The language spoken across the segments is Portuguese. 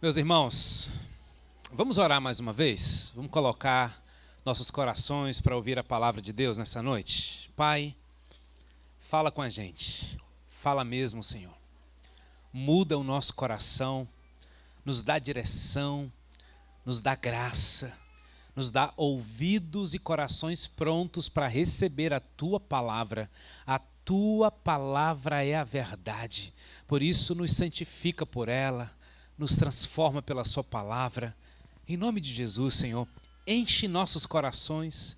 Meus irmãos, vamos orar mais uma vez? Vamos colocar nossos corações para ouvir a palavra de Deus nessa noite? Pai, fala com a gente. Fala mesmo, Senhor. Muda o nosso coração, nos dá direção, nos dá graça, nos dá ouvidos e corações prontos para receber a Tua palavra. A Tua palavra é a verdade, por isso nos santifica por ela, nos transforma pela Sua palavra. Em nome de Jesus, Senhor, enche nossos corações.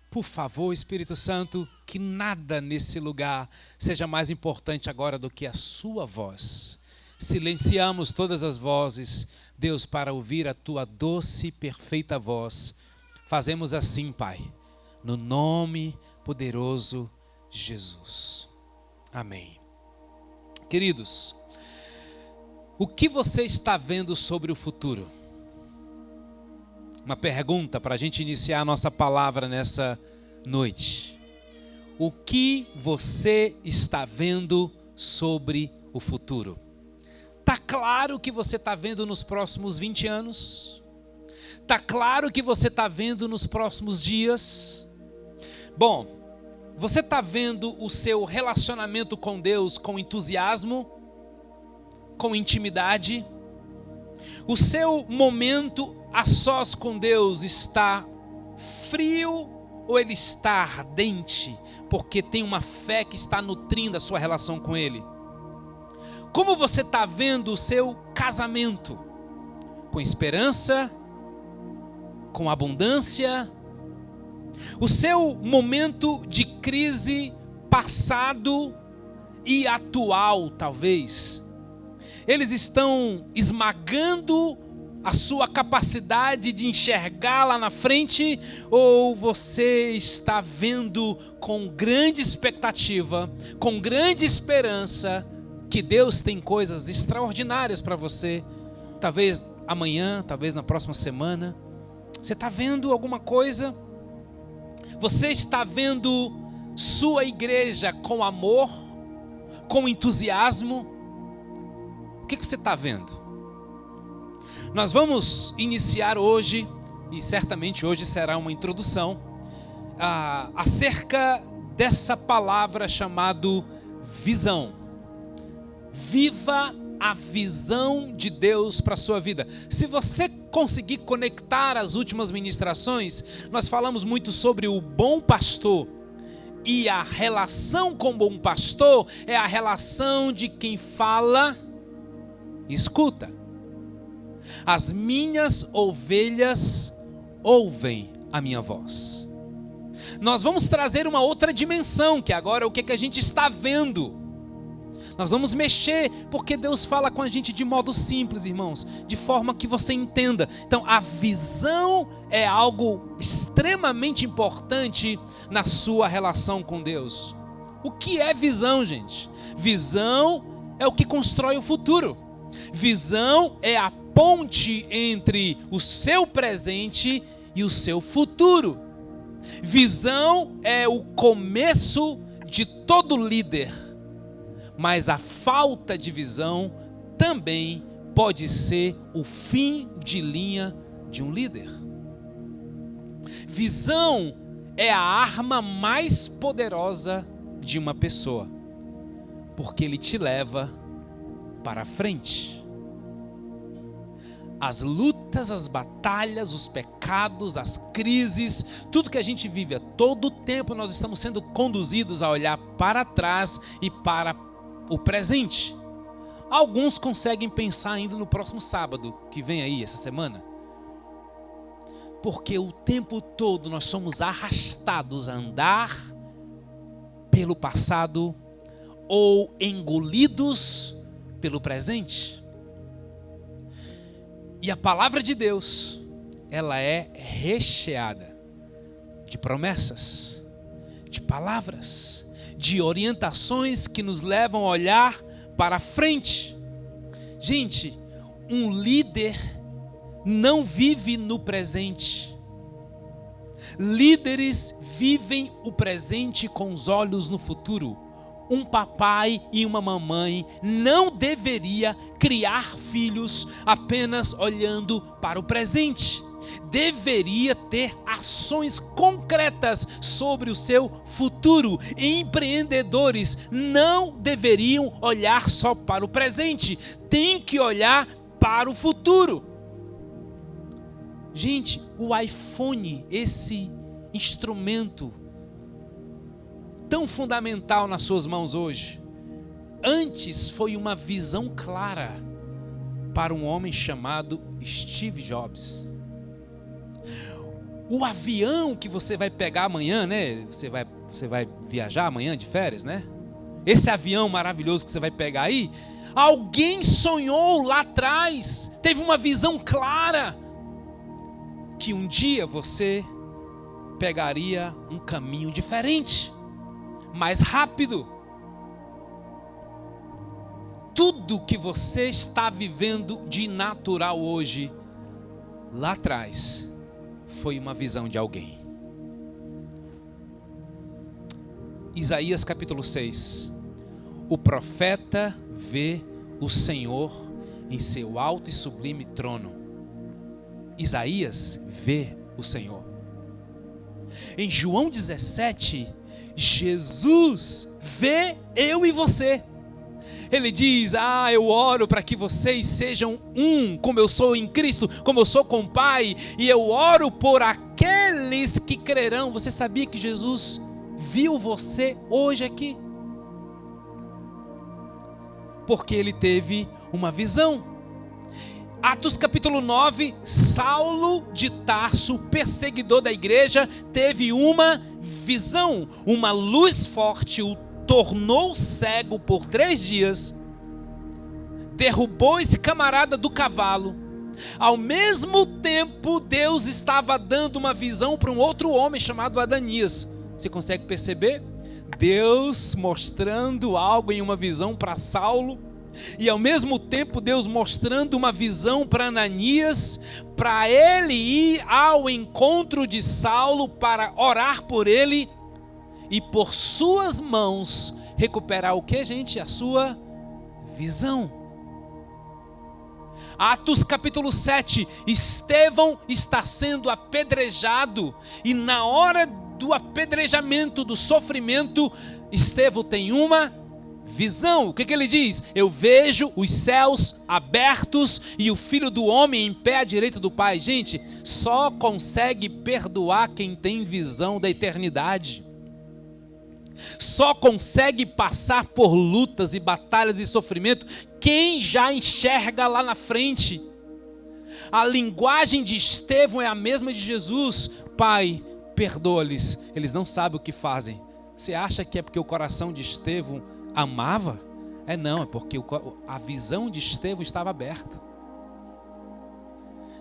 Por favor, Espírito Santo, que nada nesse lugar seja mais importante agora do que a Sua voz. Silenciamos todas as vozes, Deus, para ouvir a Tua doce e perfeita voz. Fazemos assim, Pai, no nome poderoso de Jesus. Amém. Queridos, o que você está vendo sobre o futuro? Uma pergunta para a gente iniciar a nossa palavra nessa noite. O que você está vendo sobre o futuro? Está claro que você está vendo nos próximos 20 anos? Está claro que você está vendo nos próximos dias? Bom, você está vendo o seu relacionamento com Deus com entusiasmo? Com intimidade? O seu momento a sós com Deus está frio ou ele está ardente? Porque tem uma fé que está nutrindo a sua relação com Ele. Como você está vendo o seu casamento? Com esperança? Com abundância? O seu momento de crise passado e atual, talvez, eles estão esmagando a sua capacidade de enxergar lá na frente, ou você está vendo com grande expectativa, com grande esperança, que Deus tem coisas extraordinárias para você, talvez amanhã, talvez na próxima semana? Você está vendo alguma coisa? Você está vendo sua igreja com amor, com entusiasmo? O que você está vendo? Nós vamos iniciar hoje, e certamente hoje será uma introdução, acerca dessa palavra chamada visão. Viva a visão de Deus para a sua vida. Se você conseguir conectar as últimas ministrações, nós falamos muito sobre o bom pastor. E a relação com o bom pastor é a relação de quem fala e escuta. As minhas ovelhas ouvem a minha voz. Nós vamos trazer uma outra dimensão, que agora é o que a gente está vendo. Nós vamos mexer, porque Deus fala com a gente de modo simples, irmãos, de forma que você entenda. Então, a visão é algo extremamente importante na sua relação com Deus. O que é visão, gente? Visão é o que constrói o futuro. Visão é a ponte entre o seu presente e o seu futuro. Visão é o começo de todo líder, mas a falta de visão também pode ser o fim de linha de um líder. Visão é a arma mais poderosa de uma pessoa, porque ele te leva para frente. As lutas, as batalhas, os pecados, as crises, tudo que a gente vive a todo tempo, nós estamos sendo conduzidos a olhar para trás e para o presente. Alguns conseguem pensar ainda no próximo sábado, que vem aí, essa semana. Porque o tempo todo nós somos arrastados a andar pelo passado ou engolidos pelo presente. E a palavra de Deus, ela é recheada de promessas, de palavras, de orientações que nos levam a olhar para frente. Gente, um líder não vive no presente. Líderes vivem o presente com os olhos no futuro. um papai e uma mamãe não deveria criar filhos apenas olhando para o presente. Deveria ter ações concretas sobre o seu futuro. Empreendedores não deveriam olhar só para o presente, tem que olhar para o futuro. Gente, o iPhone, esse instrumento tão fundamental nas suas mãos hoje, antes foi uma visão clara para um homem chamado Steve Jobs. O avião que você vai pegar amanhã, né? Você vai viajar amanhã de férias, né? Esse avião maravilhoso que você vai pegar aí, alguém sonhou lá atrás, teve uma visão clara que um dia você pegaria um caminho diferente, mais rápido. Tudo que você está vivendo de natural hoje, lá atrás, foi uma visão de alguém. Isaías capítulo 6. O profeta vê o Senhor em seu alto e sublime trono. Isaías vê o Senhor. Em João 17, Jesus vê eu e você. Ele diz: eu oro para que vocês sejam um, como eu sou em Cristo, como eu sou com o Pai, e eu oro por aqueles que crerão. Você sabia que Jesus viu você hoje aqui? Porque ele teve uma visão. Atos capítulo 9, Saulo de Tarso, perseguidor da igreja, teve uma visão. Uma luz forte o tornou cego por 3 dias, derrubou esse camarada do cavalo. Ao mesmo tempo, Deus estava dando uma visão para um outro homem chamado Ananias. Você consegue perceber? Deus mostrando algo em uma visão para Saulo, e ao mesmo tempo Deus mostrando uma visão para Ananias, para ele ir ao encontro de Saulo para orar por ele e por suas mãos recuperar o que, gente? A sua visão. Atos capítulo 7, Estevão está sendo apedrejado, e na hora do apedrejamento, do sofrimento, Estevão tem uma visão. O que ele diz? Eu vejo os céus abertos e o Filho do Homem em pé à direita do Pai. Gente, só consegue perdoar quem tem visão da eternidade. Só consegue passar por lutas e batalhas e sofrimento quem já enxerga lá na frente. A linguagem de Estevão é a mesma de Jesus. Pai, perdoa-lhes, eles não sabem o que fazem. Você acha que é porque o coração de Estevão amava? Não, é porque a visão de Estevão estava aberta.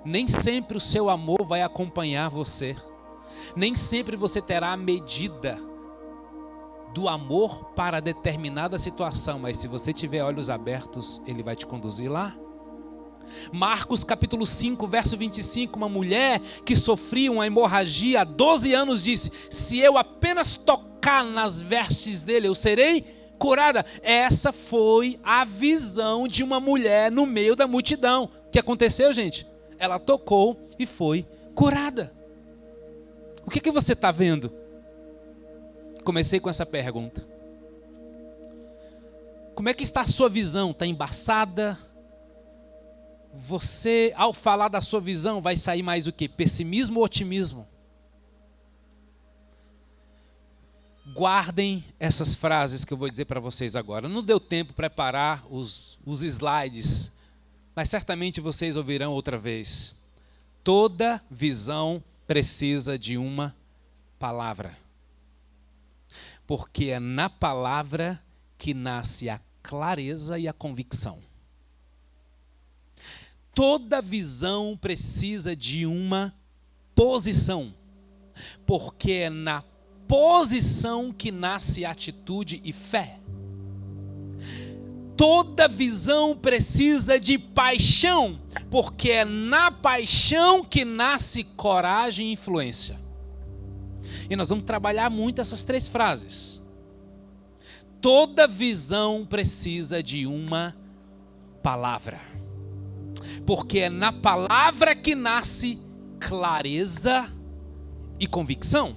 Nem sempre o seu amor vai acompanhar você. Nem sempre você terá a medida do amor para determinada situação, mas se você tiver olhos abertos, ele vai te conduzir lá. Marcos capítulo 5, verso 25, uma mulher que sofria uma hemorragia há 12 anos disse: se eu apenas tocar nas vestes dele, eu serei curada. Essa foi a visão de uma mulher no meio da multidão. O que aconteceu, gente? Ela tocou e foi curada. O que você está vendo? Comecei com essa pergunta. Como é que está a sua visão? Está embaçada? Você, ao falar da sua visão, vai sair mais o quê? Pessimismo ou otimismo? Guardem essas frases que eu vou dizer para vocês agora. Não deu tempo para preparar os slides, mas certamente vocês ouvirão outra vez. Toda visão precisa de uma palavra. Porque é na palavra que nasce a clareza e a convicção. Toda visão precisa de uma posição. Porque é na posição que nasce atitude e fé. Toda visão precisa de paixão. Porque é na paixão que nasce coragem e influência. E nós vamos trabalhar muito essas 3 frases. Toda visão precisa de uma palavra. Porque é na palavra que nasce clareza e convicção.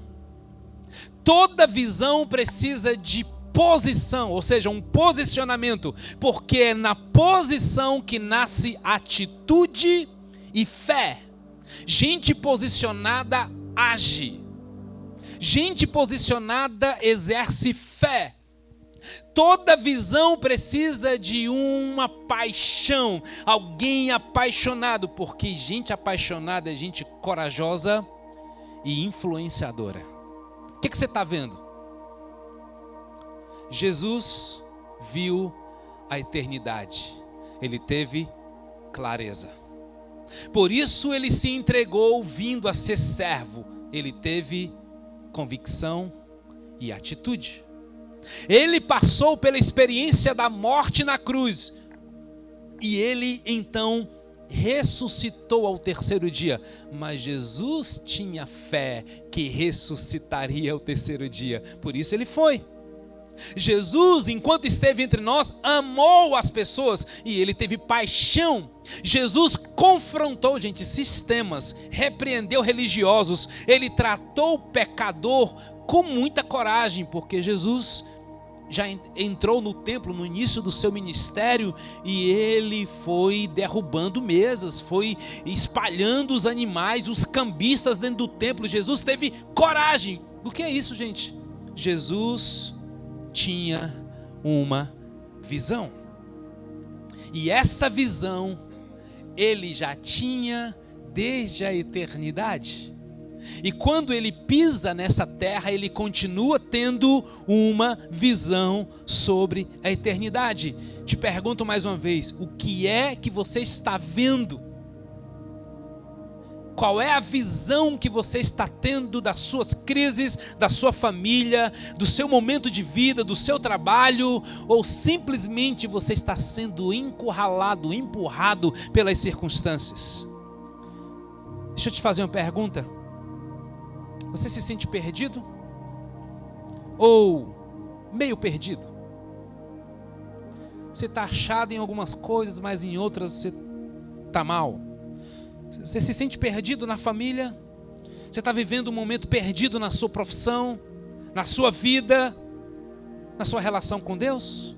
Toda visão precisa de posição, ou seja, um posicionamento, porque é na posição que nasce atitude e fé. Gente posicionada age. Gente posicionada exerce fé. Toda visão precisa de uma paixão, alguém apaixonado, porque gente apaixonada é gente corajosa e influenciadora. O que você está vendo? Jesus viu a eternidade, ele teve clareza. Por isso ele se entregou vindo a ser servo, ele teve convicção e atitude. Ele passou pela experiência da morte na cruz e ele então ressuscitou ao terceiro dia. Mas Jesus tinha fé que ressuscitaria ao terceiro dia, por isso ele foi. Jesus, enquanto esteve entre nós, amou as pessoas e ele teve paixão. Jesus confrontou, gente, sistemas, repreendeu religiosos, ele tratou o pecador com muita coragem, porque Jesus já entrou no templo no início do seu ministério e ele foi derrubando mesas, foi espalhando os animais, os cambistas dentro do templo. Jesus teve coragem. O que é isso, gente? Jesus tinha uma visão. E essa visão ele já tinha desde a eternidade. E quando ele pisa nessa terra, ele continua tendo uma visão sobre a eternidade. Te pergunto mais uma vez, o que é que você está vendo? Qual é a visão que você está tendo das suas crises, da sua família, do seu momento de vida, do seu trabalho? Ou simplesmente você está sendo encurralado, empurrado pelas circunstâncias? Deixa eu te fazer uma pergunta. Você se sente perdido? Ou meio perdido? Você está achado em algumas coisas, mas em outras você está mal. Você se sente perdido na família? Você está vivendo um momento perdido na sua profissão, na sua vida, na sua relação com Deus?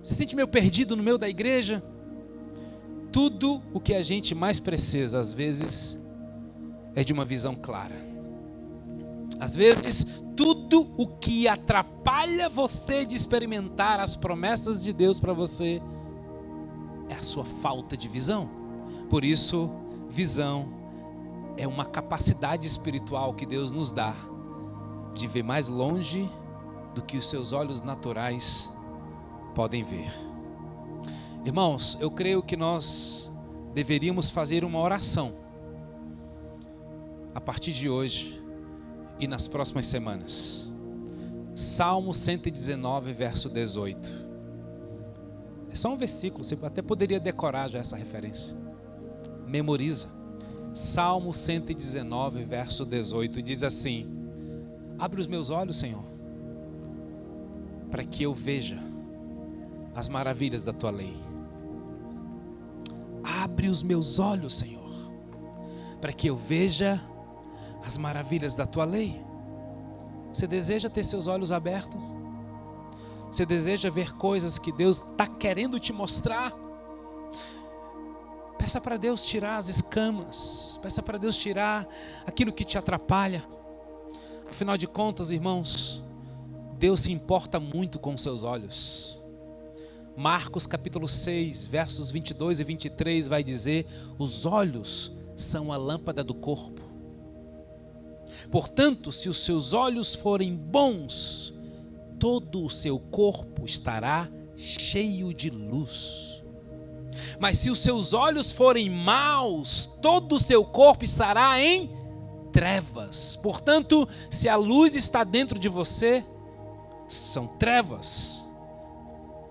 Você se sente meio perdido no meio da igreja? Tudo o que a gente mais precisa, às vezes, é de uma visão clara. Às vezes, tudo o que atrapalha você de experimentar as promessas de Deus para você é a sua falta de visão. Por isso, visão é uma capacidade espiritual que Deus nos dá de ver mais longe do que os seus olhos naturais podem ver. Irmãos, eu creio que nós deveríamos fazer uma oração a partir de hoje e nas próximas semanas. Salmo 119, verso 18. É só um versículo, você até poderia decorar já essa referência. Memoriza. Salmo 119, verso 18, diz assim: abre os meus olhos, Senhor, para que eu veja as maravilhas da tua lei. Abre os meus olhos, Senhor, para que eu veja as maravilhas da tua lei. Você deseja ter seus olhos abertos? Você deseja ver coisas que Deus está querendo te mostrar? Peça para Deus tirar as escamas. Peça para Deus tirar aquilo que te atrapalha. Afinal de contas, irmãos, Deus se importa muito com os seus olhos. Marcos capítulo 6, versos 22 e 23 vai dizer: os olhos são a lâmpada do corpo. Portanto, se os seus olhos forem bons, todo o seu corpo estará cheio de luz. Mas se os seus olhos forem maus, todo o seu corpo estará em trevas. Portanto, se a luz está dentro de você, são trevas.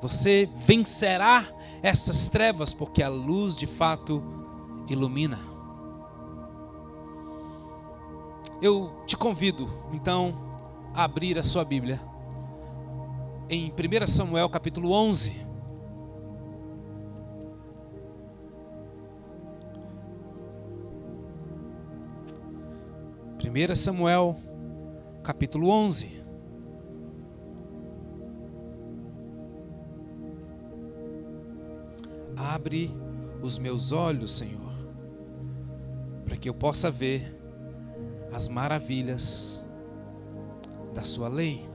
Você vencerá essas trevas, porque a luz de fato ilumina. Eu te convido, então, a abrir a sua Bíblia em 1 Samuel capítulo 11. Samuel capítulo 11. Abre os meus olhos, Senhor, para que eu possa ver as maravilhas da sua lei.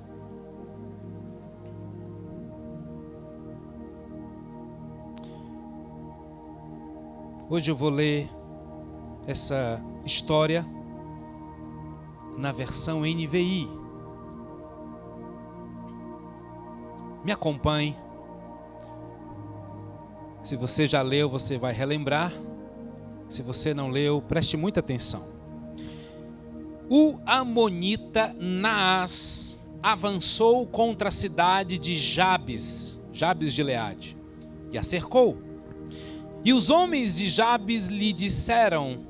Hoje eu vou ler essa história na versão NVI. Me acompanhe. Se você já leu, você vai relembrar. Se você não leu, preste muita atenção. O amonita Naás avançou contra a cidade de Jabes de Gileade, e a cercou. E os homens de Jabes lhe disseram: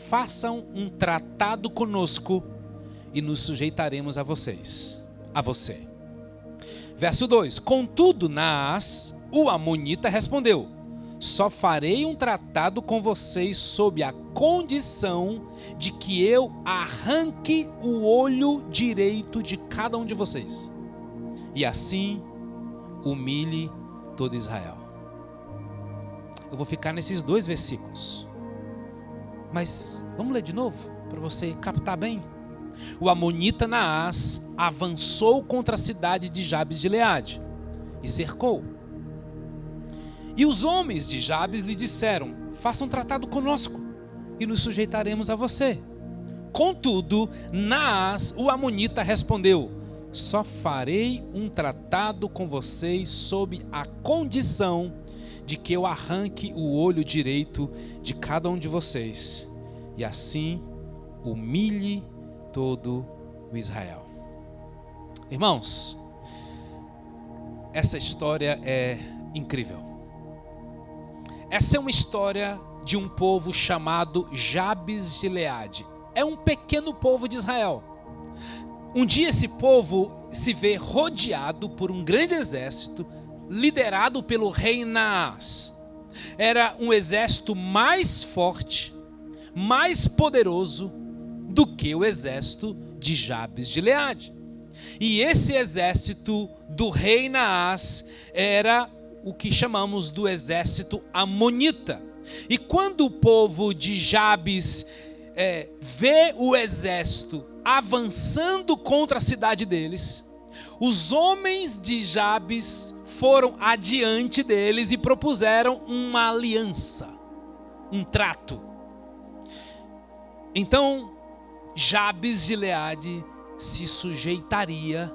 façam um tratado conosco e nos sujeitaremos a você. Verso 2: Contudo, Naás, o amonita, respondeu: só farei um tratado com vocês sob a condição de que eu arranque o olho direito de cada um de vocês, e assim humilhe todo Israel. Eu vou ficar nesses 2 versículos, mas vamos ler de novo para você captar bem. O amonita Naás avançou contra a cidade de Jabes de Gileade e cercou. E os homens de Jabes lhe disseram: faça um tratado conosco e nos sujeitaremos a você. Contudo, Naás, o amonita, respondeu: só farei um tratado com vocês sob a condição de que eu arranque o olho direito de cada um de vocês, e assim humilhe todo o Israel. Irmãos, essa história é incrível. Essa é uma história de um povo chamado Jabes de Gileade. É um pequeno povo de Israel. Um dia esse povo se vê rodeado por um grande exército liderado pelo rei Naás. Era um exército mais forte, mais poderoso do que o exército de Jabes de Gileade. E esse exército do rei Naás era o que chamamos do exército amonita. E quando o povo de Jabes vê o exército avançando contra a cidade deles, os homens de Jabes foram adiante deles e propuseram uma aliança, um trato. Então Jabes de Gileade se sujeitaria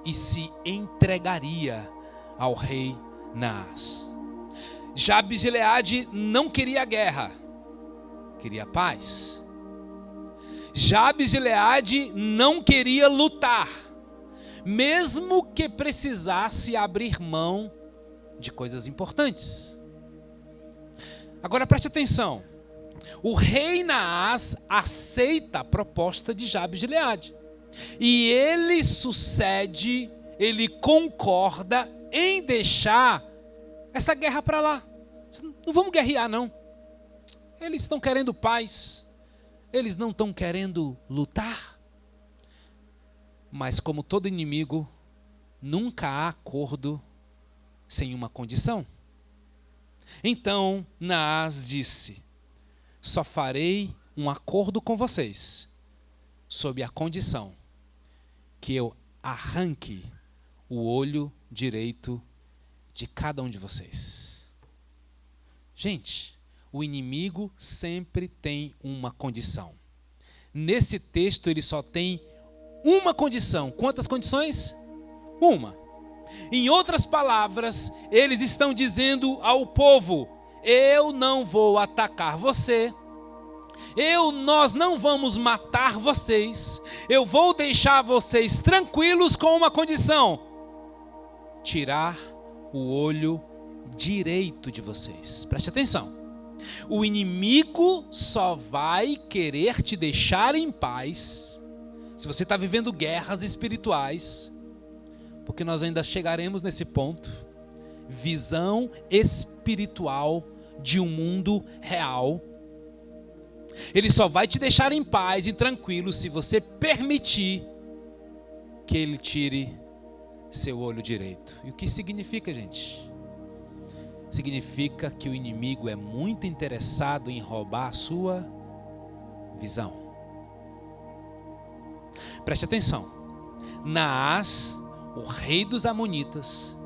e se entregaria ao rei Naás. Jabes de Gileade não queria guerra, queria paz. Jabes de Gileade não queria lutar, mesmo que precisasse abrir mão de coisas importantes. Agora preste atenção. O rei Naás aceita a proposta de Jabes de Gileade. E ele concorda em deixar essa guerra para lá. Não vamos guerrear, não. Eles estão querendo paz. Eles não estão querendo lutar. Mas como todo inimigo, nunca há acordo sem uma condição. Então Naás disse: só farei um acordo com vocês, sob a condição que eu arranque o olho direito de cada um de vocês. Gente, o inimigo sempre tem uma condição. Nesse texto ele só tem uma condição. Quantas condições? Uma. Em outras palavras, eles estão dizendo ao povo: eu não vou atacar você, nós não vamos matar vocês, eu vou deixar vocês tranquilos com uma condição: tirar o olho direito de vocês. Preste atenção. O inimigo só vai querer te deixar em paz, se você está vivendo guerras espirituais, porque nós ainda chegaremos nesse ponto. Visão espiritual de um mundo real. Ele só vai te deixar em paz e tranquilo se você permitir que ele tire seu olho direito. E o que significa, gente? Significa que o inimigo é muito interessado em roubar a sua visão. Preste atenção. Naás, o rei dos amonitas.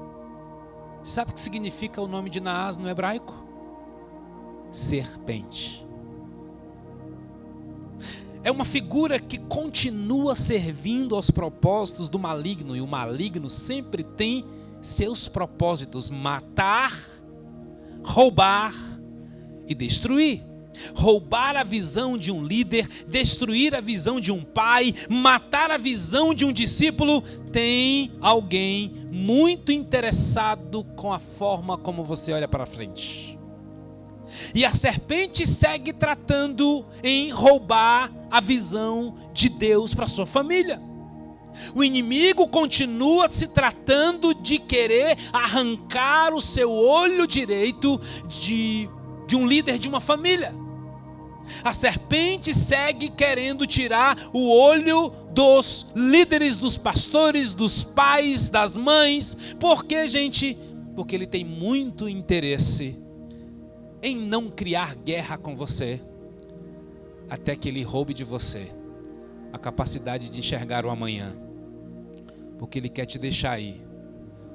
Você sabe o que significa o nome de Naás no hebraico? Serpente. É uma figura que continua servindo aos propósitos do maligno. E o maligno sempre tem seus propósitos: matar, roubar e destruir. Roubar a visão de um líder, destruir a visão de um pai, matar a visão de um discípulo. Tem alguém muito interessado com a forma como você olha para frente. E a serpente segue tratando em roubar a visão de Deus para sua família. O inimigo continua se tratando de querer arrancar o seu olho direito de um líder de uma família. A serpente segue querendo tirar o olho dos líderes, dos pastores, dos pais, das mães. Por quê, gente? Porque ele tem muito interesse em não criar guerra com você, até que ele roube de você a capacidade de enxergar o amanhã. Porque ele quer te deixar aí,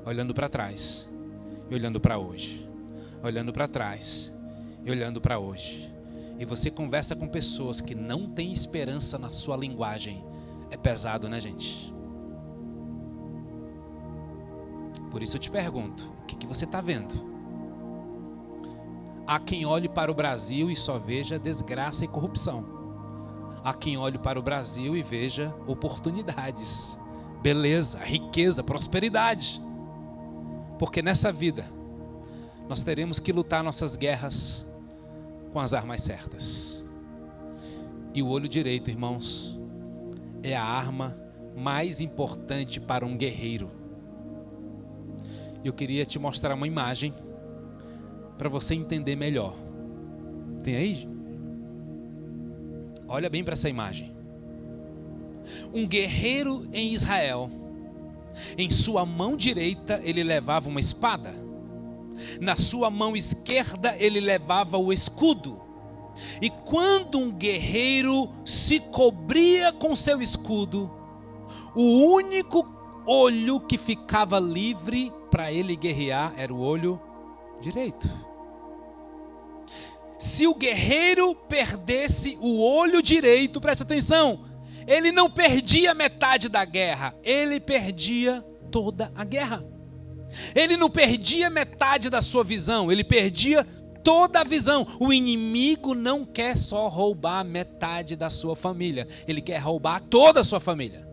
olhando para trás e olhando para hoje. Olhando para trás e olhando para hoje. E você conversa com pessoas que não têm esperança na sua linguagem. É pesado, né, gente? Por isso eu te pergunto, o que você está vendo? Há quem olhe para o Brasil e só veja desgraça e corrupção. Há quem olhe para o Brasil e veja oportunidades, beleza, riqueza, prosperidade. Porque nessa vida nós teremos que lutar nossas guerras com as armas certas. E o olho direito, irmãos, é a arma mais importante para um guerreiro. Eu queria te mostrar uma imagem para você entender melhor. Tem aí? Olha bem para essa imagem. Um guerreiro em Israel, em sua mão direita ele levava uma espada. Na sua mão esquerda ele levava o escudo. E quando um guerreiro se cobria com seu escudo, o único olho que ficava livre para ele guerrear era o olho direito. Se o guerreiro perdesse o olho direito, preste atenção, ele não perdia metade da guerra, ele perdia toda a guerra. Ele não perdia metade da sua visão, ele perdia toda a visão. O inimigo não quer só roubar metade da sua família, ele quer roubar toda a sua família.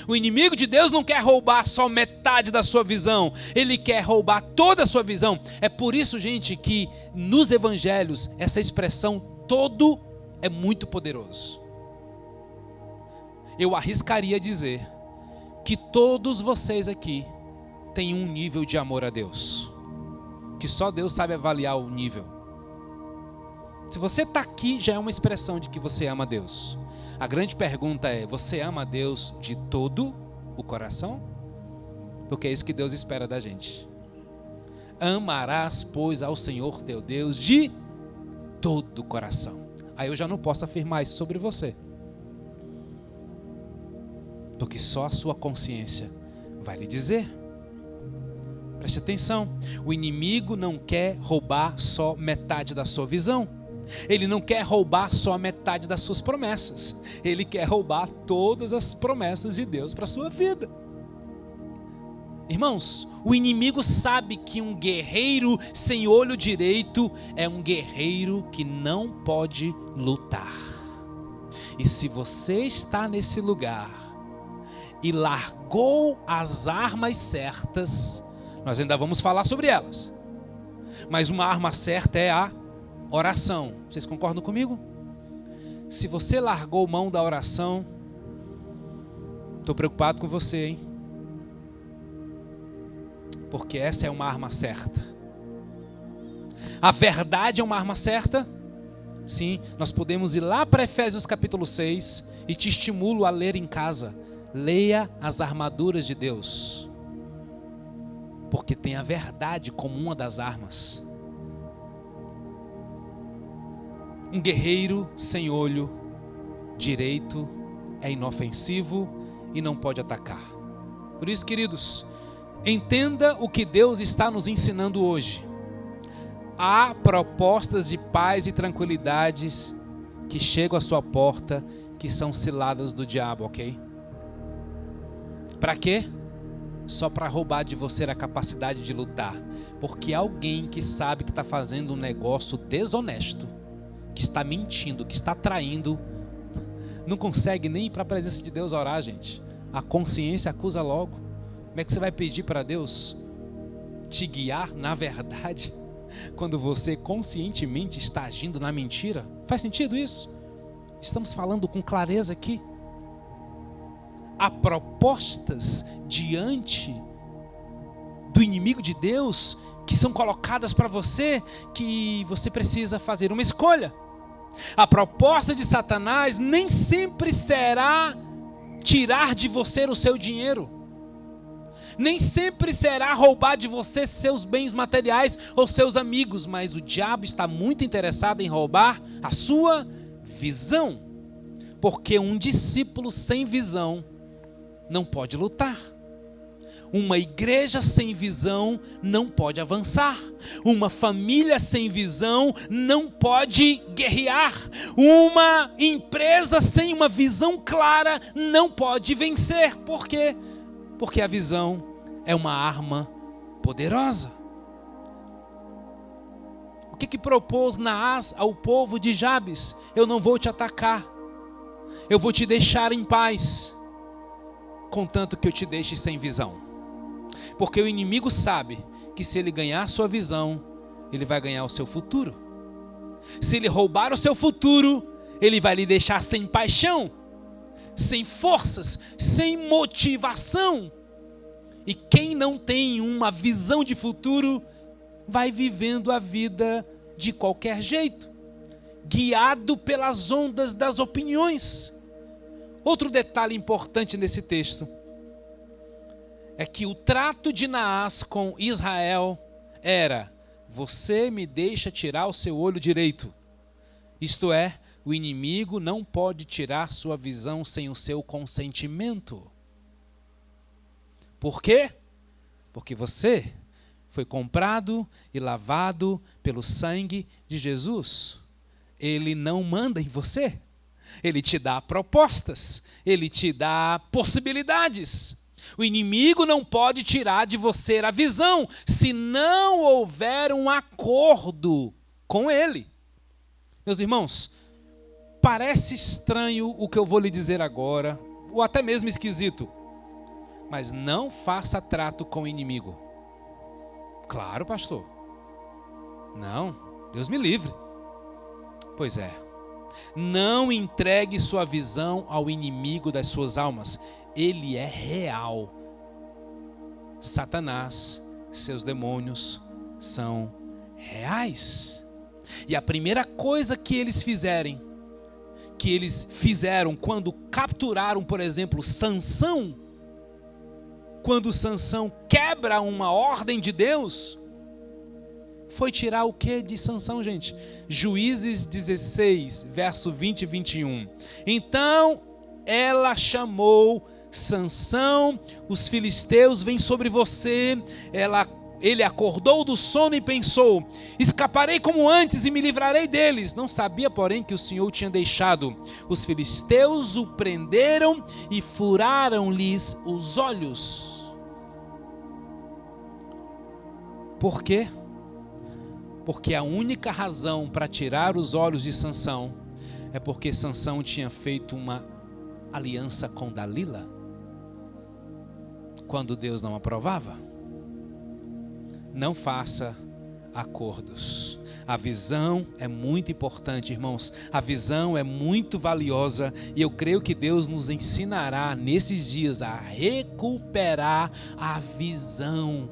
O inimigo de Deus não quer roubar só metade da sua visão, ele quer roubar toda a sua visão. É por isso, gente, que nos evangelhos essa expressão todo é muito poderoso. Eu arriscaria dizer que todos vocês aqui têm um nível de amor a Deus, que só Deus sabe avaliar o nível. Se você está aqui, já é uma expressão de que você ama Deus. A grande pergunta é, você ama a Deus de todo o coração? Porque é isso que Deus espera da gente. Amarás, pois, ao Senhor teu Deus de todo o coração. Aí eu já não posso afirmar isso sobre você, porque só a sua consciência vai lhe dizer. Preste atenção, o inimigo não quer roubar só metade da sua visão. Ele não quer roubar só metade das suas promessas. Ele quer roubar todas as promessas de Deus para a sua vida. Irmãos, o inimigo sabe que um guerreiro sem olho direito é um guerreiro que não pode lutar. E se você está nesse lugar e largou as armas certas, nós ainda vamos falar sobre elas, mas uma arma certa é a oração. Vocês concordam comigo? Se você largou mão da oração, estou preocupado com você, hein? Porque essa é uma arma certa. A verdade é uma arma certa? Sim, nós podemos ir lá para Efésios capítulo 6 e te estimulo a ler em casa. Leia as armaduras de Deus. Porque tem a verdade como uma das armas. Um guerreiro sem olho direito é inofensivo e não pode atacar. Por isso, queridos, entenda o que Deus está nos ensinando hoje. Há propostas de paz e tranquilidades que chegam à sua porta, que são ciladas do diabo, ok? Para quê? Só para roubar de você a capacidade de lutar. Porque alguém que sabe que está fazendo um negócio desonesto, que está mentindo, que está traindo, não consegue nem ir para a presença de Deus orar, gente. A consciência acusa logo. Como é que você vai pedir para Deus te guiar na verdade, quando você conscientemente está agindo na mentira? Faz sentido isso? Estamos falando com clareza aqui. Há propostas diante do inimigo de Deus que são colocadas para você, que você precisa fazer uma escolha. A proposta de Satanás nem sempre será tirar de você o seu dinheiro. Nem sempre será roubar de você seus bens materiais ou seus amigos, mas o diabo está muito interessado em roubar a sua visão. Porque um discípulo sem visão não pode lutar. Uma igreja sem visão não pode avançar. Uma família sem visão não pode guerrear. Uma empresa sem uma visão clara não pode vencer. Por quê? Porque a visão é uma arma poderosa. O que propôs Naás ao povo de Jabes? Eu não vou te atacar. Eu vou te deixar em paz, contanto que eu te deixe sem visão. Porque o inimigo sabe que se ele ganhar sua visão, ele vai ganhar o seu futuro. Se ele roubar o seu futuro, ele vai lhe deixar sem paixão, sem forças, sem motivação. E quem não tem uma visão de futuro, vai vivendo a vida de qualquer jeito, guiado pelas ondas das opiniões. Outro detalhe importante nesse texto é que o trato de Naás com Israel era: você me deixa tirar o seu olho direito. Isto é, o inimigo não pode tirar sua visão sem o seu consentimento. Por quê? Porque você foi comprado e lavado pelo sangue de Jesus. Ele não manda em você. Ele te dá propostas. Ele te dá possibilidades. O inimigo não pode tirar de você a visão se não houver um acordo com ele. Meus irmãos, parece estranho o que eu vou lhe dizer agora, ou até mesmo esquisito, mas não faça trato com o inimigo. Claro, pastor. Não, Deus me livre. Pois é. Não entregue sua visão ao inimigo das suas almas. Ele é real. Satanás, seus demônios são reais. E a primeira coisa que eles fizeram quando capturaram, por exemplo, Sansão, quando Sansão quebra uma ordem de Deus, foi tirar o que de Sansão, gente? Juízes 16, verso 20 e 21. Então ela chamou Sansão, os filisteus vêm sobre você. Ele acordou do sono e pensou: escaparei como antes e me livrarei deles. Não sabia, porém, que o Senhor tinha deixado. Os filisteus o prenderam e furaram-lhes os olhos. Por quê? Porque a única razão para tirar os olhos de Sansão é porque Sansão tinha feito uma aliança com Dalila, quando Deus não aprovava. Não faça acordos. A visão é muito importante, irmãos. A visão é muito valiosa e eu creio que Deus nos ensinará nesses dias a recuperar a visão.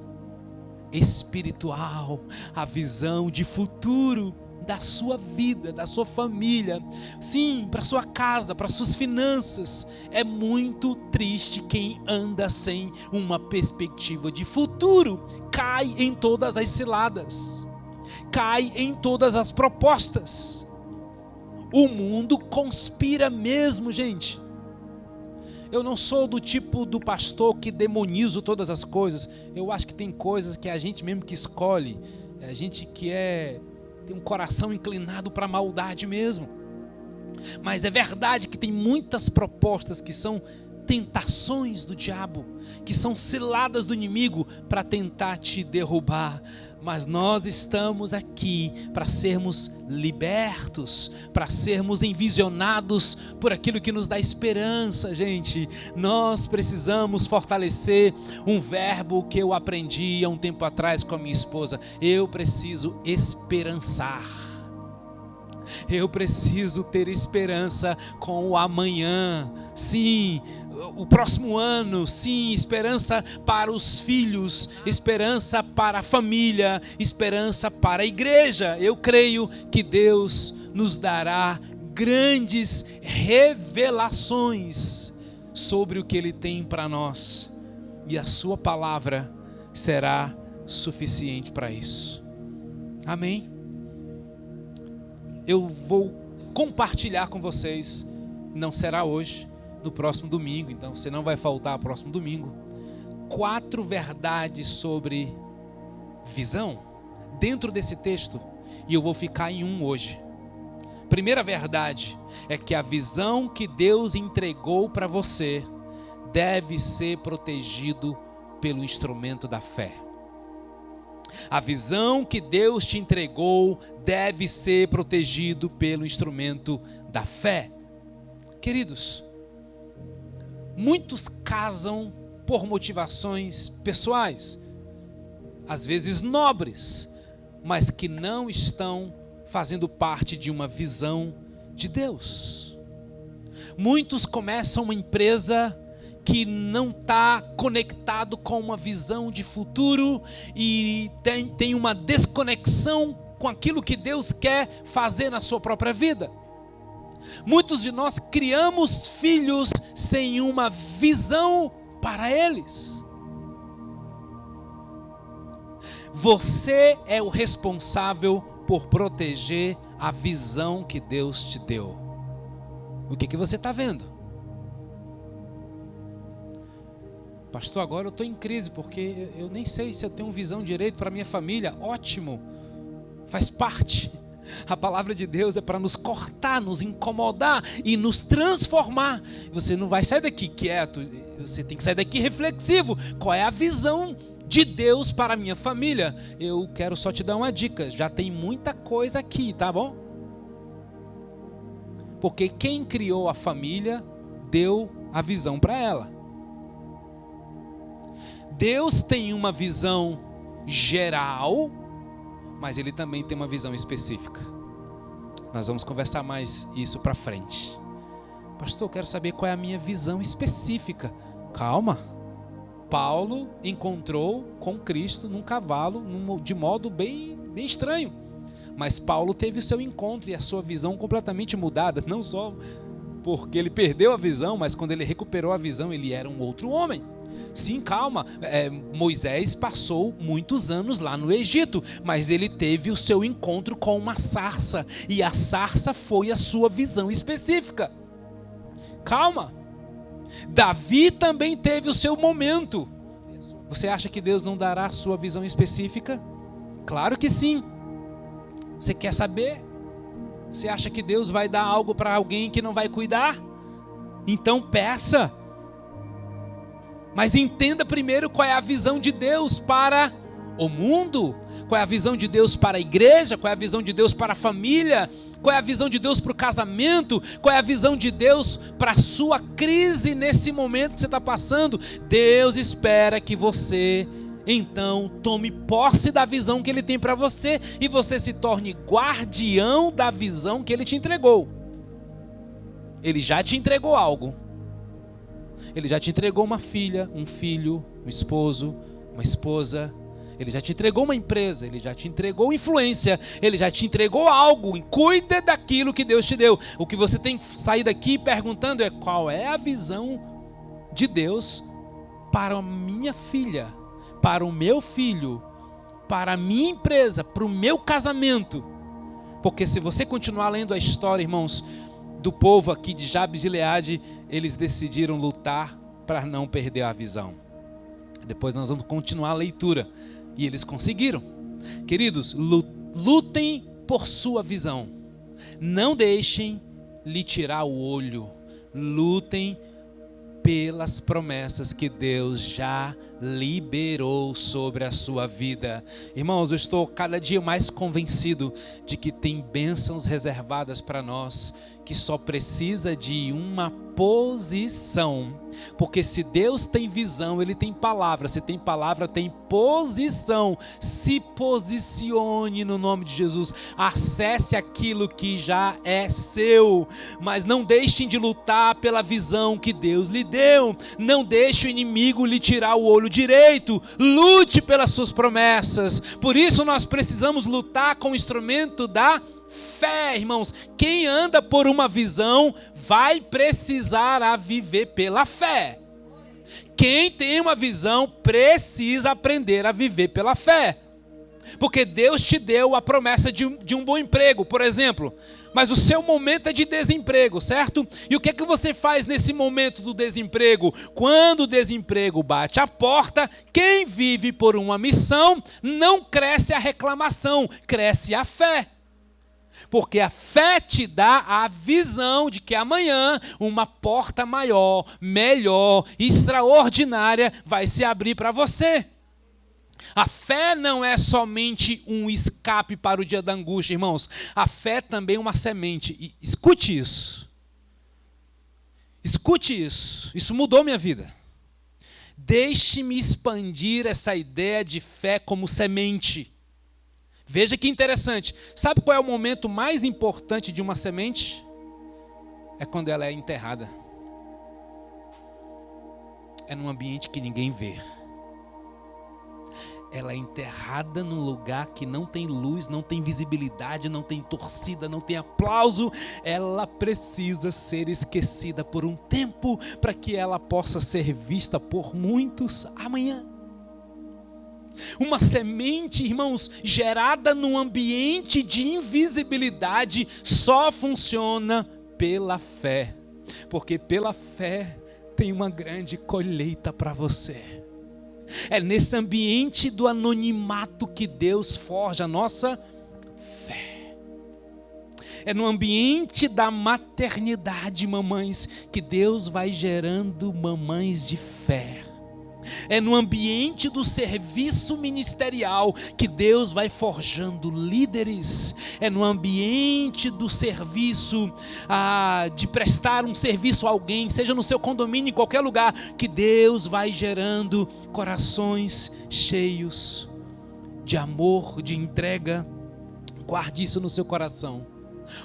espiritual, a visão de futuro da sua vida, da sua família, sim, para sua casa, para suas finanças. É muito triste quem anda sem uma perspectiva de futuro, cai em todas as ciladas, cai em todas as propostas. O mundo conspira mesmo, gente. Eu não sou do tipo do pastor que demonizo todas as coisas. Eu acho que tem coisas que é a gente mesmo que escolhe, é a gente que tem um coração inclinado para a maldade mesmo. Mas é verdade que tem muitas propostas que são tentações do diabo, que são ciladas do inimigo para tentar te derrubar. Mas nós estamos aqui para sermos libertos, para sermos envisionados por aquilo que nos dá esperança, gente. Nós precisamos fortalecer um verbo que eu aprendi há um tempo atrás com a minha esposa. Eu preciso esperançar. Eu preciso ter esperança com o amanhã. Sim, o próximo ano, sim, esperança para os filhos, esperança para a família, esperança para a igreja. Eu creio que Deus nos dará grandes revelações sobre o que Ele tem para nós, e a sua palavra será suficiente para isso. Amém? Eu vou compartilhar com vocês, não será hoje, no próximo domingo, então você não vai faltar no próximo domingo, 4 verdades sobre visão dentro desse texto, e eu vou ficar em um hoje. Primeira verdade é que a visão que Deus entregou para você deve ser protegido pelo instrumento da fé. A visão que Deus te entregou deve ser protegido pelo instrumento da fé. Queridos, muitos casam por motivações pessoais, às vezes nobres, mas que não estão fazendo parte de uma visão de Deus. Muitos começam uma empresa que não está conectado com uma visão de futuro e tem uma desconexão com aquilo que Deus quer fazer na sua própria vida. Muitos de nós criamos filhos sem uma visão para eles. Você é o responsável por proteger a visão que Deus te deu. O que você está vendo? Pastor, agora eu estou em crise porque eu nem sei se eu tenho visão direito para minha família. Ótimo, faz parte. A palavra de Deus é para nos cortar, nos incomodar e nos transformar. Você não vai sair daqui quieto, você tem que sair daqui reflexivo. Qual é a visão de Deus para a minha família? Eu quero só te dar uma dica, já tem muita coisa aqui, tá bom? Porque quem criou a família deu a visão para ela. Deus tem uma visão geral, mas Ele também tem uma visão específica. Nós vamos conversar mais isso para frente. Pastor, eu quero saber qual é a minha visão específica. Calma. Paulo encontrou com Cristo num cavalo, de modo bem estranho. Mas Paulo teve o seu encontro e a sua visão completamente mudada. Não só porque ele perdeu a visão, mas quando ele recuperou a visão, ele era um outro homem. Sim, calma, Moisés passou muitos anos lá no Egito, mas ele teve o seu encontro com uma sarça, e a sarça foi a sua visão específica. Calma, Davi também teve o seu momento. Você acha que Deus não dará a sua visão específica? Claro que sim. Você quer saber? Você acha que Deus vai dar algo para alguém que não vai cuidar? Então peça. Mas entenda primeiro qual é a visão de Deus para o mundo, qual é a visão de Deus para a igreja, qual é a visão de Deus para a família, qual é a visão de Deus para o casamento, qual é a visão de Deus para a sua crise nesse momento que você está passando. Deus espera que você, então, tome posse da visão que Ele tem para você e você se torne guardião da visão que Ele te entregou. Ele já te entregou algo. Ele já te entregou uma filha, um filho, um esposo, uma esposa. Ele já te entregou uma empresa, Ele já te entregou influência, Ele já te entregou algo. Cuida daquilo que Deus te deu. O que você tem que sair daqui perguntando é: qual é a visão de Deus para a minha filha, para o meu filho, para a minha empresa, para o meu casamento? Porque se você continuar lendo a história, irmãos, do povo aqui de Jabes e Gileade, eles decidiram lutar para não perder a visão. Depois nós vamos continuar a leitura. E eles conseguiram. Queridos, lutem por sua visão. Não deixem lhe tirar o olho. Lutem pelas promessas que Deus já liberou sobre a sua vida. Irmãos, eu estou cada dia mais convencido de que tem bênçãos reservadas para nós, que só precisa de uma posição. Porque se Deus tem visão, Ele tem palavra. Se tem palavra, tem posição. Se posicione no nome de Jesus. Acesse aquilo que já é seu. Mas não deixem de lutar pela visão que Deus lhe deu. Não deixe o inimigo lhe tirar o olho direito. Lute pelas suas promessas. Por isso nós precisamos lutar com o instrumento da fé, irmãos. Quem anda por uma visão vai precisar a viver pela fé. Quem tem uma visão precisa aprender a viver pela fé. Porque Deus te deu a promessa de um bom emprego, por exemplo. Mas o seu momento é de desemprego, certo? E o que é que você faz nesse momento do desemprego? Quando o desemprego bate a porta, quem vive por uma missão, não cresce a reclamação, cresce a fé. Porque a fé te dá a visão de que amanhã uma porta maior, melhor, extraordinária vai se abrir para você. A fé não é somente um escape para o dia da angústia, irmãos. A fé também é uma semente. E escute isso. Escute isso. Isso mudou minha vida. Deixe-me expandir essa ideia de fé como semente. Veja que interessante. Sabe qual é o momento mais importante de uma semente? É quando ela é enterrada. É num ambiente que ninguém vê. Ela é enterrada num lugar que não tem luz, não tem visibilidade, não tem torcida, não tem aplauso. Ela precisa ser esquecida por um tempo para que ela possa ser vista por muitos amanhã. Uma semente, irmãos, gerada num ambiente de invisibilidade só funciona pela fé. Porque pela fé tem uma grande colheita para você. É nesse ambiente do anonimato que Deus forja a nossa fé. É no ambiente da maternidade, mamães, que Deus vai gerando mamães de fé. É no ambiente do serviço ministerial que Deus vai forjando líderes. É no ambiente do serviço, de prestar um serviço a alguém, seja no seu condomínio, em qualquer lugar, que Deus vai gerando corações cheios de amor, de entrega. Guarde isso no seu coração.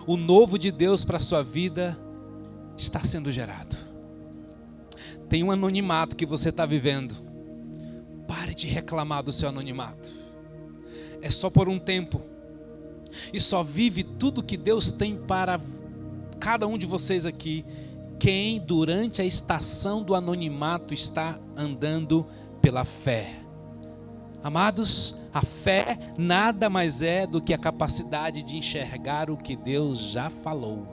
O novo de Deus para a sua vida está sendo gerado. Tem um anonimato que você está vivendo. Pare de reclamar do seu anonimato. É só por um tempo. E só vive tudo que Deus tem para cada um de vocês aqui quem durante a estação do anonimato está andando pela fé. Amados, a fé nada mais é do que a capacidade de enxergar o que Deus já falou.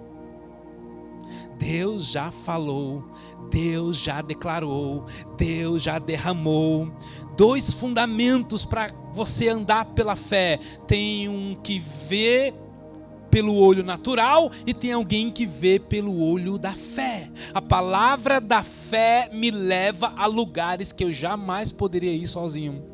Deus já falou, Deus já declarou, Deus já derramou. Dois fundamentos para você andar pela fé. Tem um que vê pelo olho natural e tem alguém que vê pelo olho da fé. A palavra da fé me leva a lugares que eu jamais poderia ir sozinho.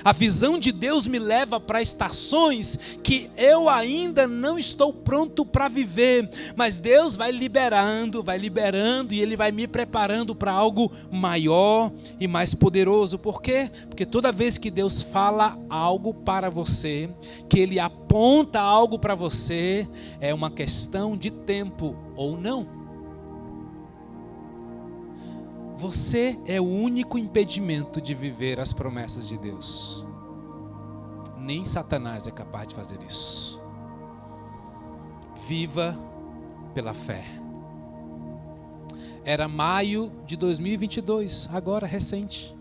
A visão de Deus me leva para estações que eu ainda não estou pronto para viver, mas Deus vai liberando e Ele vai me preparando para algo maior e mais poderoso. Por quê? Porque toda vez que Deus fala algo para você, que Ele aponta algo para você, é uma questão de tempo ou não. Você é o único impedimento de viver as promessas de Deus. Nem Satanás é capaz de fazer isso. Viva pela fé. Era maio de 2022, agora recente.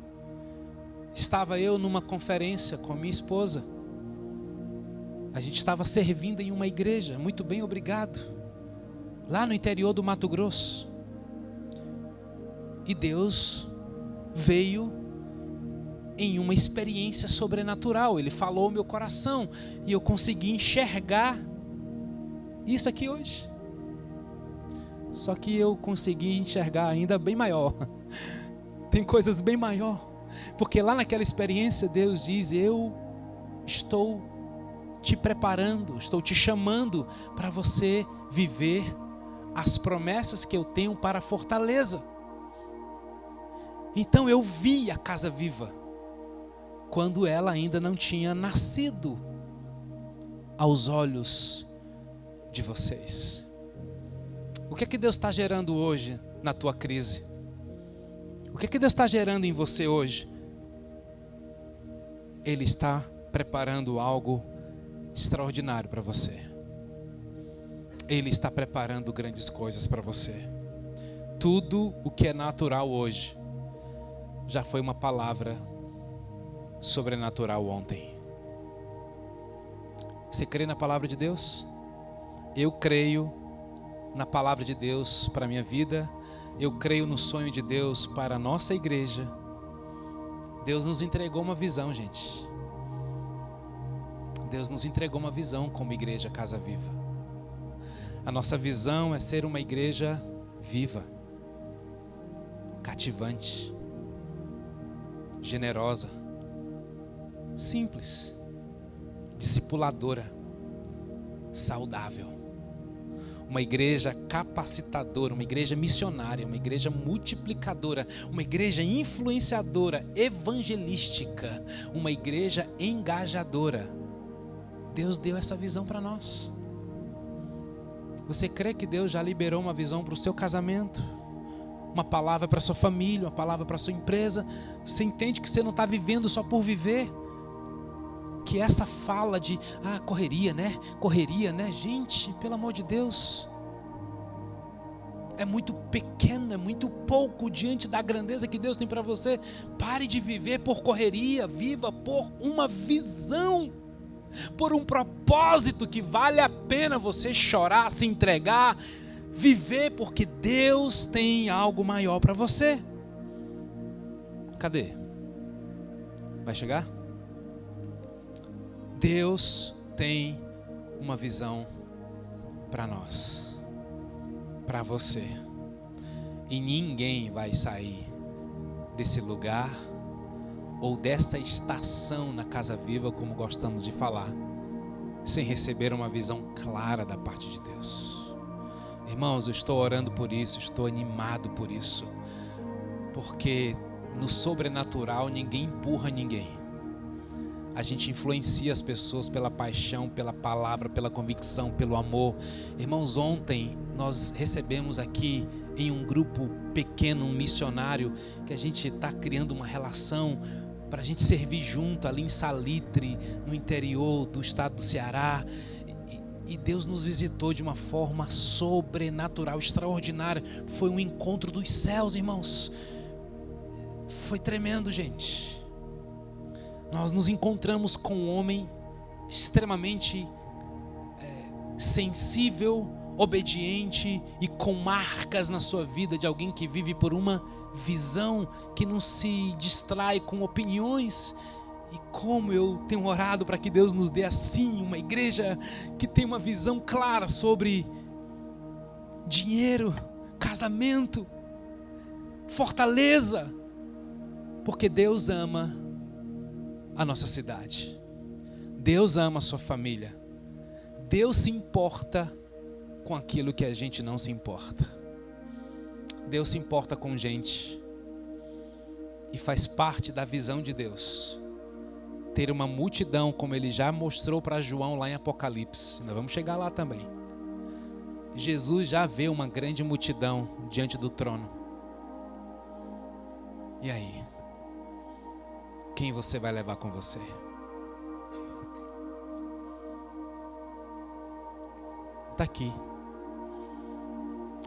Estava eu numa conferência com a minha esposa. A gente estava servindo em uma igreja, muito bem, obrigado, lá no interior do Mato Grosso. E Deus veio em uma experiência sobrenatural. Ele falou ao meu coração e eu consegui enxergar isso aqui hoje. Só que eu consegui enxergar ainda bem maior. Tem coisas bem maior. Porque lá naquela experiência Deus diz: eu estou te preparando, estou te chamando para você viver as promessas que eu tenho para Fortaleza. Então eu vi a Casa Viva quando ela ainda não tinha nascido aos olhos de vocês. O que é que Deus está gerando hoje na tua crise? O que é que Deus está gerando em você hoje? Ele está preparando algo extraordinário para você. Ele está preparando grandes coisas para você. Tudo o que é natural hoje já foi uma palavra sobrenatural ontem. Você crê na palavra de Deus? Eu creio na palavra de Deus para a minha vida. Eu creio no sonho de Deus para a nossa igreja. Deus nos entregou uma visão, gente. Deus nos entregou uma visão como igreja Casa Viva. A nossa visão é ser uma igreja viva, cativante, generosa, simples, discipuladora, saudável. Uma igreja capacitadora, uma igreja missionária, uma igreja multiplicadora, uma igreja influenciadora, evangelística, uma igreja engajadora. Deus deu essa visão para nós. Você crê que Deus já liberou uma visão para o seu casamento? Uma palavra para a sua família, uma palavra para a sua empresa? Você entende que você não está vivendo só por viver? Que essa fala de correria, né? Correria, né? Gente, pelo amor de Deus, é muito pequeno, é muito pouco diante da grandeza que Deus tem para você. Pare de viver por correria, viva por uma visão, por um propósito que vale a pena você chorar, se entregar, viver, porque Deus tem algo maior para você. Cadê? Vai chegar? Deus tem uma visão para nós, para você. E ninguém vai sair desse lugar ou dessa estação na Casa Viva, como gostamos de falar, sem receber uma visão clara da parte de Deus. Irmãos, eu estou orando por isso, estou animado por isso, porque no sobrenatural ninguém empurra ninguém. A gente influencia as pessoas pela paixão, pela palavra, pela convicção, pelo amor. Irmãos, ontem nós recebemos aqui em um grupo pequeno, um missionário, que a gente está criando uma relação para a gente servir junto ali em Salitre, no interior do estado do Ceará. E Deus nos visitou de uma forma sobrenatural, extraordinária. Foi um encontro dos céus, irmãos. Foi tremendo, gente. Nós nos encontramos com um homem extremamente sensível, obediente e com marcas na sua vida de alguém que vive por uma visão, que não se distrai com opiniões. E como eu tenho orado para que Deus nos dê assim uma igreja que tem uma visão clara sobre dinheiro, casamento, fortaleza, porque Deus ama a nossa cidade. Deus ama a sua família. Deus se importa com aquilo que a gente não se importa. Deus se importa com gente. E faz parte da visão de Deus ter uma multidão, como Ele já mostrou para João lá em Apocalipse. Nós vamos chegar lá também. Jesus já vê uma grande multidão diante do trono. E aí? Quem você vai levar com você? está aqui.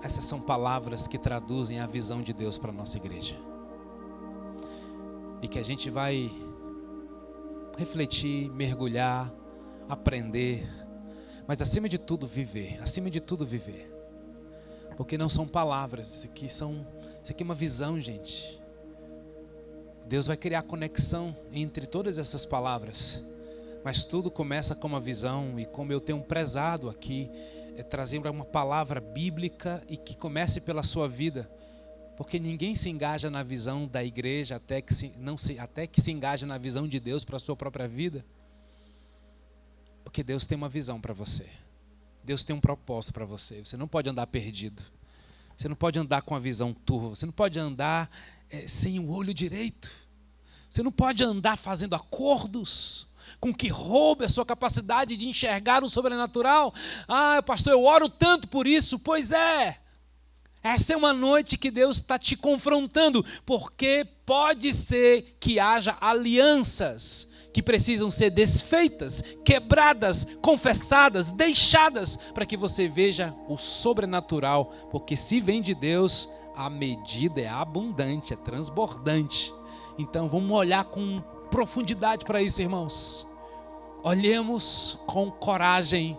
Essas são palavras que traduzem a visão de Deus para a nossa igreja. E que a gente vai refletir, mergulhar, aprender, mas acima de tudo viver, porque não são palavras, isso aqui é uma visão, gente. Deus vai criar conexão entre todas essas palavras, mas tudo começa com uma visão. E como eu tenho prezado aqui, trazer uma palavra bíblica e que comece pela sua vida, porque ninguém se engaja na visão da igreja até que se engaje na visão de Deus para a sua própria vida. Porque Deus tem uma visão para você. Deus tem um propósito para você. Você não pode andar perdido. Você não pode andar com a visão turva. Você não pode andar sem o olho direito. Você não pode andar fazendo acordos com que roube a sua capacidade de enxergar o sobrenatural. Ah, pastor, eu oro tanto por isso. Pois é. Essa é uma noite que Deus está te confrontando, porque pode ser que haja alianças que precisam ser desfeitas, quebradas, confessadas, deixadas, para que você veja o sobrenatural, porque se vem de Deus, a medida é abundante, é transbordante. Então vamos olhar com profundidade para isso, irmãos. Olhemos com coragem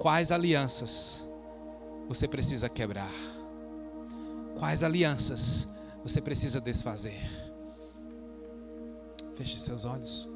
quais alianças você precisa quebrar, quais alianças você precisa desfazer. Feche seus olhos.